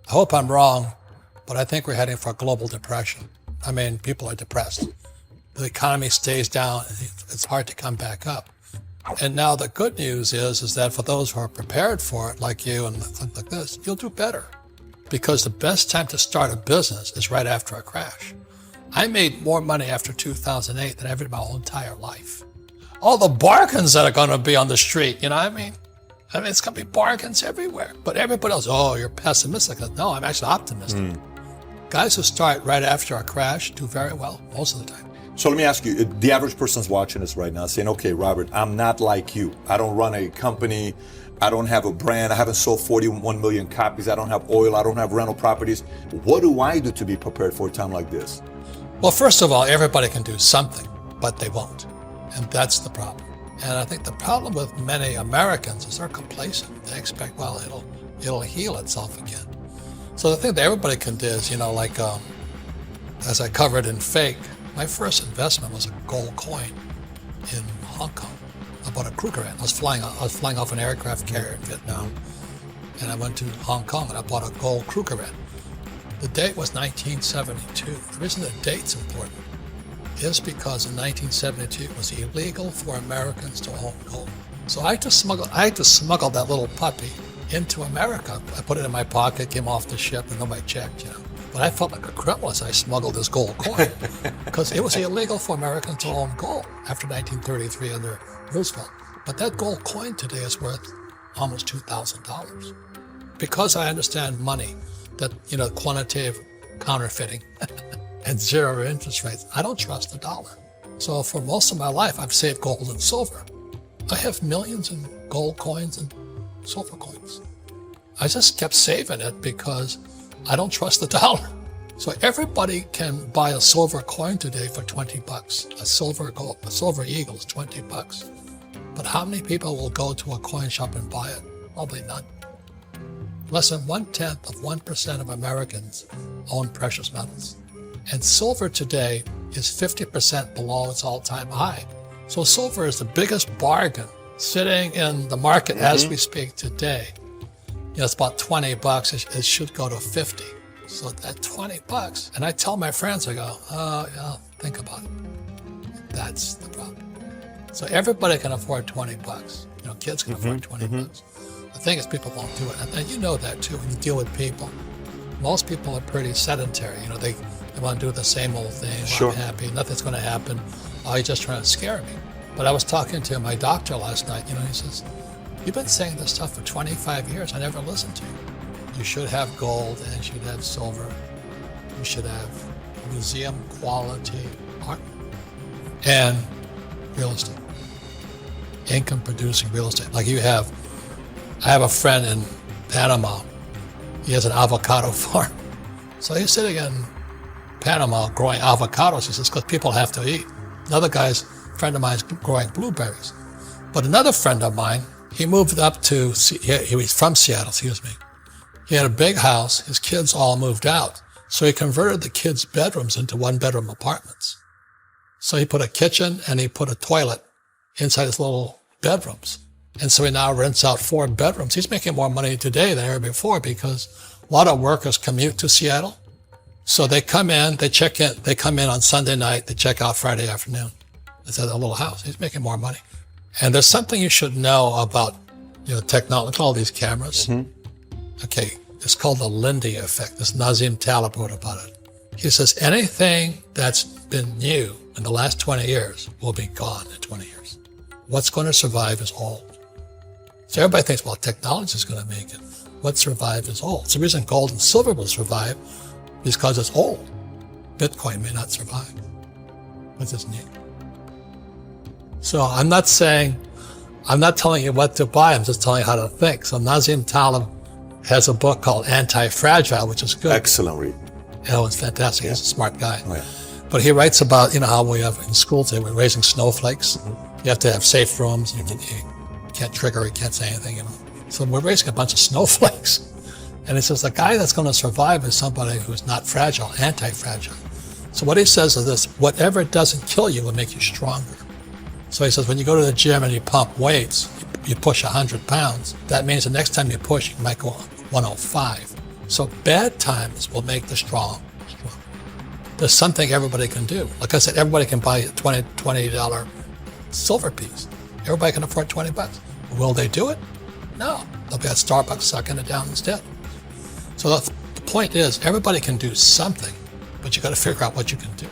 I hope I'm wrong, but I think we're heading for a global depression. I mean, people are depressed. The economy stays down. It's hard to come back up. And now the good news is that for those who are prepared for it, like you and things like this, you'll do better. Because the best time to start a business is right after a crash. I made more money after 2008 than ever in my whole entire life. All the bargains that are going to be on the street, you know what I mean? It's going to be bargains everywhere. But everybody else, oh, you're pessimistic. No, I'm actually optimistic. Guys who start right after a crash do very well most of the time. So let me ask you, the average person's watching this right now saying, okay, Robert, I'm not like you. I don't run a company. I don't have a brand. I haven't sold 41 million copies. I don't have oil. I don't have rental properties. What do I do to be prepared for a time like this? Well, first of all, everybody can do something, but they won't. And that's the problem. And I think the problem with many Americans is they're complacent. They expect, well, it'll heal itself again. So the thing that everybody can do is, as I covered in Fake, my first investment was a gold coin in Hong Kong. I bought a Krugerrand. I was flying off an aircraft carrier in Vietnam, and I went to Hong Kong and I bought a gold Krugerrand. The date was 1972. The reason the date's important is because in 1972 it was illegal for Americans to own gold. So I had to smuggle that little puppy into America. I put it in my pocket, came off the ship, and nobody checked, But I felt like a criminal as I smuggled this gold coin because it was illegal for Americans to own gold after 1933 under Roosevelt. But that gold coin today is worth almost $2,000. Because I understand money, that, quantitative counterfeiting and zero interest rates, I don't trust the dollar. So for most of my life, I've saved gold and silver. I have millions in gold coins and silver coins. I just kept saving it because I don't trust the dollar. So everybody can buy a silver coin today for $20. A silver eagle is $20. But how many people will go to a coin shop and buy it? Probably none. Less than 1/10% of Americans own precious metals. And silver today is 50% below its all-time high. So silver is the biggest bargain sitting in the market as we speak today. It's about $20. It should go to 50. So at $20, and I tell my friends, I go, oh, yeah, think about it. That's the problem. So everybody can afford $20. Kids can afford $20. The thing is, people won't do it. And you know that too when you deal with people. Most people are pretty sedentary. They want to do the same old thing. Sure. I'm happy. Nothing's going to happen. Oh, you're just trying to scare me. But I was talking to my doctor last night. He says, you've been saying this stuff for 25 years. I never listened to you. You should have gold and you should have silver. You should have museum quality art and real estate. Income producing real estate. Like I have a friend in Panama. He has an avocado farm. So he's sitting in Panama growing avocados. He says, because people have to eat. Another friend of mine is growing blueberries. But another friend of mine, he moved up to, he was from Seattle, excuse me. He had a big house. His kids all moved out. So he converted the kids' bedrooms into one-bedroom apartments. So he put a kitchen and he put a toilet inside his little bedrooms. And so he now rents out 4 bedrooms. He's making more money today than ever before because a lot of workers commute to Seattle. So they come in, they check in, they come in on Sunday night, they check out Friday afternoon. It's at a little house. He's making more money. And there's something you should know about, technology. Look at all these cameras. Okay, it's called the Lindy effect. This Nassim Taleb wrote about it. He says anything that's been new in the last 20 years will be gone in 20 years. What's going to survive is old. So everybody thinks, well, technology is going to make it. What survived is old. It's the reason gold and silver will survive is because it's old. Bitcoin may not survive because it's new. So I'm not telling you what to buy. I'm just telling you how to think. So Nassim Taleb has a book called Anti-Fragile, which is good. Excellent read. It's fantastic. Yeah. He's a smart guy. Oh, yeah. But he writes about, how we have in school today, we're raising snowflakes. You have to have safe rooms. You can't trigger, you can't say anything, So we're raising a bunch of snowflakes. And he says the guy that's going to survive is somebody who's not fragile, anti-fragile. So what he says is this, whatever doesn't kill you will make you stronger. So he says when you go to the gym and you pump weights, you push 100 pounds, that means the next time you push, you might go 105. So bad times will make the strong stronger. There's something everybody can do. Like I said, everybody can buy a $20 silver piece. Everybody can afford 20 bucks. Will they do it? No. They'll be at Starbucks sucking it down instead. So the point is, everybody can do something, but you got to figure out what you can do.